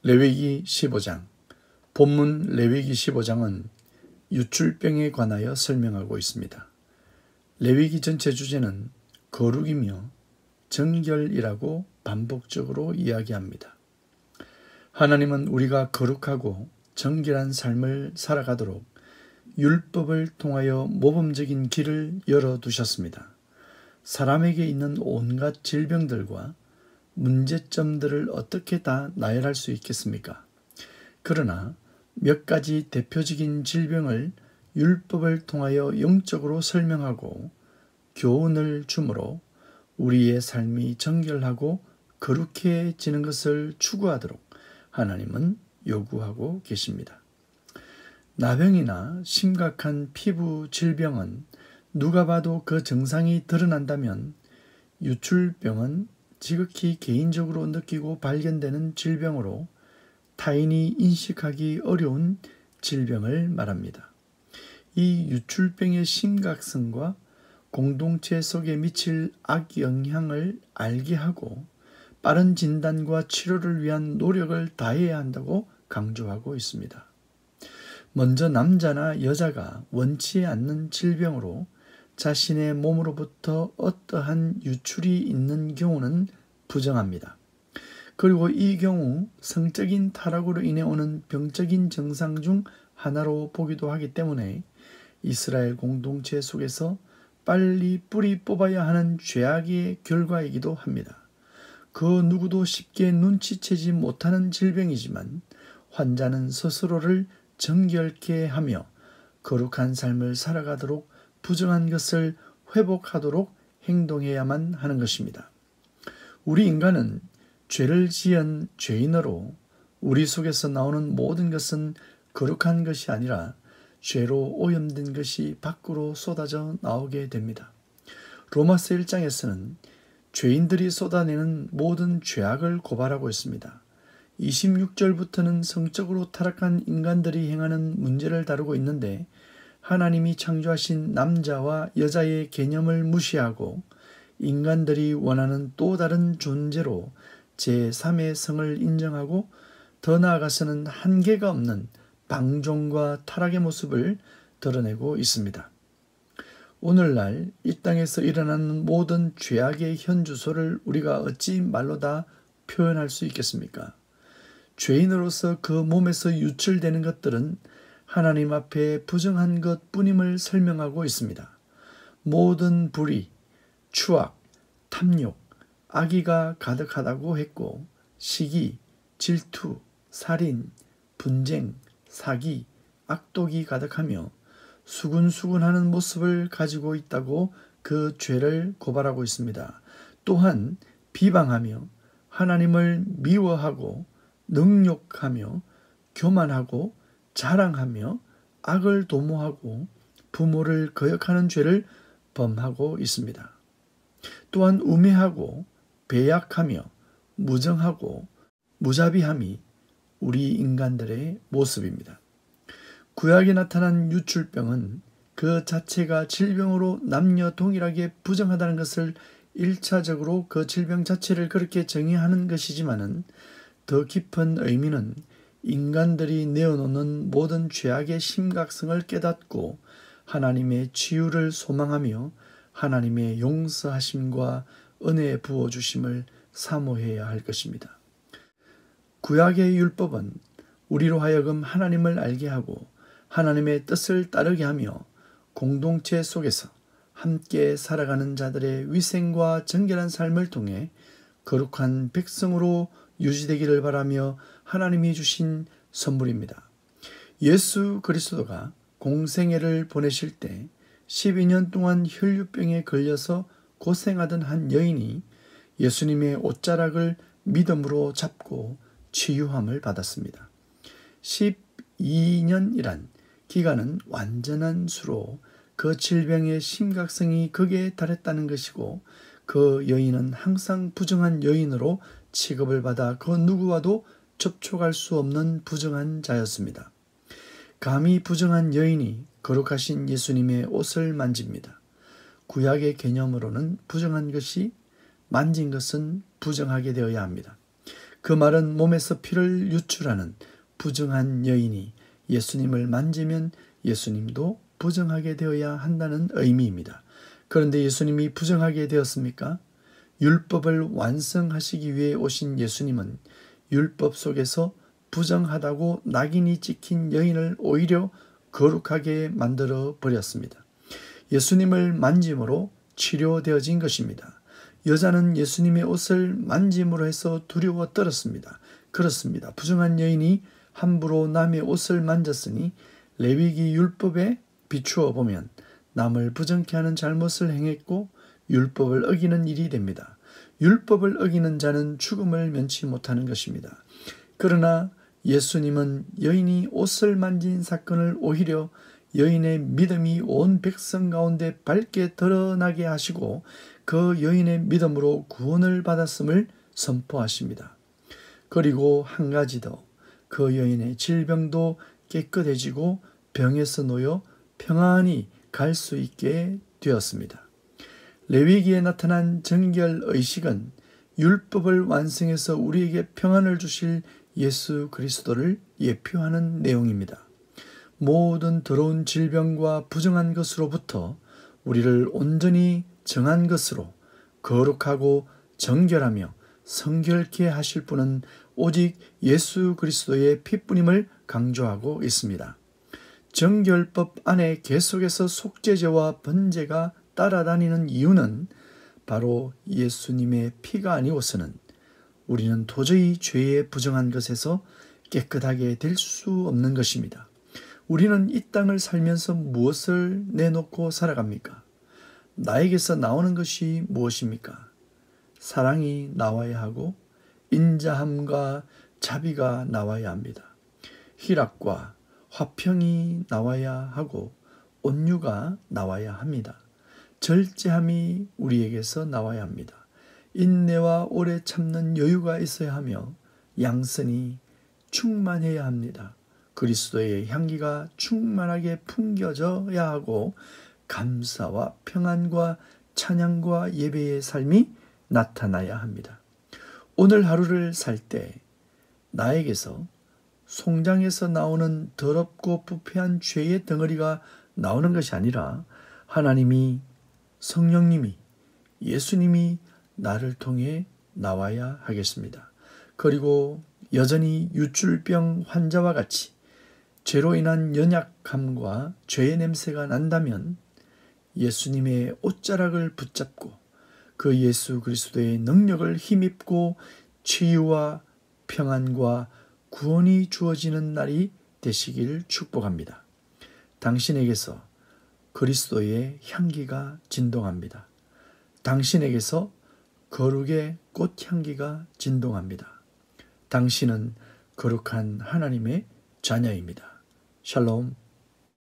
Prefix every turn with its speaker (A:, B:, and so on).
A: 레위기 15장. 본문 레위기 15장은 유출병에 관하여 설명하고 있습니다. 레위기 전체 주제는 거룩이며 정결이라고 반복적으로 이야기합니다. 하나님은 우리가 거룩하고 정결한 삶을 살아가도록 율법을 통하여 모범적인 길을 열어두셨습니다. 사람에게 있는 온갖 질병들과 문제점들을 어떻게 다 나열할 수 있겠습니까? 그러나 몇 가지 대표적인 질병을 율법을 통하여 영적으로 설명하고 교훈을 주므로 우리의 삶이 정결하고 거룩해지는 것을 추구하도록 하나님은 요구하고 계십니다. 나병이나 심각한 피부 질병은 누가 봐도 그 증상이 드러난다면, 유출병은 지극히 개인적으로 느끼고 발견되는 질병으로 타인이 인식하기 어려운 질병을 말합니다. 이 유출병의 심각성과 공동체 속에 미칠 악영향을 알게 하고 빠른 진단과 치료를 위한 노력을 다해야 한다고 강조하고 있습니다. 먼저 남자나 여자가 원치 않는 질병으로 자신의 몸으로부터 어떠한 유출이 있는 경우는 부정합니다. 그리고 이 경우 성적인 타락으로 인해 오는 병적인 증상 중 하나로 보기도 하기 때문에 이스라엘 공동체 속에서 빨리 뿌리 뽑아야 하는 죄악의 결과이기도 합니다. 그 누구도 쉽게 눈치채지 못하는 질병이지만 환자는 스스로를 정결케 하며 거룩한 삶을 살아가도록 부정한 것을 회복하도록 행동해야만 하는 것입니다. 우리 인간은 죄를 지은 죄인으로 우리 속에서 나오는 모든 것은 거룩한 것이 아니라 죄로 오염된 것이 밖으로 쏟아져 나오게 됩니다. 로마서 1장에서는 죄인들이 쏟아내는 모든 죄악을 고발하고 있습니다. 26절부터는 성적으로 타락한 인간들이 행하는 문제를 다루고 있는데, 하나님이 창조하신 남자와 여자의 개념을 무시하고 인간들이 원하는 또 다른 존재로 제3의 성을 인정하고 더 나아가서는 한계가 없는 방종과 타락의 모습을 드러내고 있습니다. 오늘날 이 땅에서 일어나는 모든 죄악의 현주소를 우리가 어찌 말로 다 표현할 수 있겠습니까? 죄인으로서 그 몸에서 유출되는 것들은 하나님 앞에 부정한 것뿐임을 설명하고 있습니다. 모든 불의, 추악, 탐욕, 악의가 가득하다고 했고, 시기, 질투, 살인, 분쟁, 사기, 악독이 가득하며 수군수군하는 모습을 가지고 있다고 그 죄를 고발하고 있습니다. 또한 비방하며 하나님을 미워하고 능욕하며 교만하고 자랑하며 악을 도모하고 부모를 거역하는 죄를 범하고 있습니다. 또한 우매하고 배약하며 무정하고 무자비함이 우리 인간들의 모습입니다. 구약에 나타난 유출병은 그 자체가 질병으로 남녀 동일하게 부정하다는 것을 1차적으로 그 질병 자체를 그렇게 정의하는 것이지만은, 더 깊은 의미는 인간들이 내어놓는 모든 죄악의 심각성을 깨닫고 하나님의 치유를 소망하며 하나님의 용서하심과 은혜 부어주심을 사모해야 할 것입니다. 구약의 율법은 우리로 하여금 하나님을 알게 하고 하나님의 뜻을 따르게 하며 공동체 속에서 함께 살아가는 자들의 위생과 정결한 삶을 통해 거룩한 백성으로 유지되기를 바라며 하나님이 주신 선물입니다. 예수 그리스도가 공생애를 보내실 때 12년 동안 혈류병에 걸려서 고생하던 한 여인이 예수님의 옷자락을 믿음으로 잡고 치유함을 받았습니다. 12년이란 기간은 완전한 수로 그 질병의 심각성이 극에 달했다는 것이고, 그 여인은 항상 부정한 여인으로 취급을 받아 그 누구와도 접촉할 수 없는 부정한 자였습니다. 감히 부정한 여인이 거룩하신 예수님의 옷을 만집니다. 구약의 개념으로는 부정한 것이 만진 것은 부정하게 되어야 합니다. 그 말은 몸에서 피를 유출하는 부정한 여인이 예수님을 만지면 예수님도 부정하게 되어야 한다는 의미입니다. 그런데 예수님이 부정하게 되었습니까? 율법을 완성하시기 위해 오신 예수님은 율법 속에서 부정하다고 낙인이 찍힌 여인을 오히려 거룩하게 만들어 버렸습니다. 예수님을 만짐으로 치료되어진 것입니다. 여자는 예수님의 옷을 만짐으로 해서 두려워 떨었습니다. 그렇습니다. 부정한 여인이 함부로 남의 옷을 만졌으니 레위기 율법에 비추어 보면 남을 부정케 하는 잘못을 행했고 율법을 어기는 일이 됩니다. 율법을 어기는 자는 죽음을 면치 못하는 것입니다. 그러나 예수님은 여인이 옷을 만진 사건을 오히려 여인의 믿음이 온 백성 가운데 밝게 드러나게 하시고 그 여인의 믿음으로 구원을 받았음을 선포하십니다. 그리고 한 가지 더, 그 여인의 질병도 깨끗해지고 병에서 놓여 평안히 갈 수 있게 되었습니다. 레위기에 나타난 정결의식은 율법을 완성해서 우리에게 평안을 주실 예수 그리스도를 예표하는 내용입니다. 모든 더러운 질병과 부정한 것으로부터 우리를 온전히 정한 것으로 거룩하고 정결하며 성결케 하실 분은 오직 예수 그리스도의 피뿐임을 강조하고 있습니다. 정결법 안에 계속해서 속죄제와 번제가 따라다니는 이유는 바로 예수님의 피가 아니고서는 우리는 도저히 죄에 부정한 것에서 깨끗하게 될 수 없는 것입니다. 우리는 이 땅을 살면서 무엇을 내놓고 살아갑니까? 나에게서 나오는 것이 무엇입니까? 사랑이 나와야 하고 인자함과 자비가 나와야 합니다. 희락과 화평이 나와야 하고 온유가 나와야 합니다. 절제함이 우리에게서 나와야 합니다. 인내와 오래 참는 여유가 있어야 하며 양선이 충만해야 합니다. 그리스도의 향기가 충만하게 풍겨져야 하고 감사와 평안과 찬양과 예배의 삶이 나타나야 합니다. 오늘 하루를 살 때 나에게서 송장에서 나오는 더럽고 부패한 죄의 덩어리가 나오는 것이 아니라 하나님이, 성령님이, 예수님이 나를 통해 나와야 하겠습니다. 그리고 여전히 유출병 환자와 같이 죄로 인한 연약함과 죄의 냄새가 난다면 예수님의 옷자락을 붙잡고 그 예수 그리스도의 능력을 힘입고 치유와 평안과 구원이 주어지는 날이 되시길 축복합니다. 당신에게서 그리스도의 향기가 진동합니다. 당신에게서 거룩의 꽃향기가 진동합니다. 당신은 거룩한 하나님의 자녀입니다. 샬롬.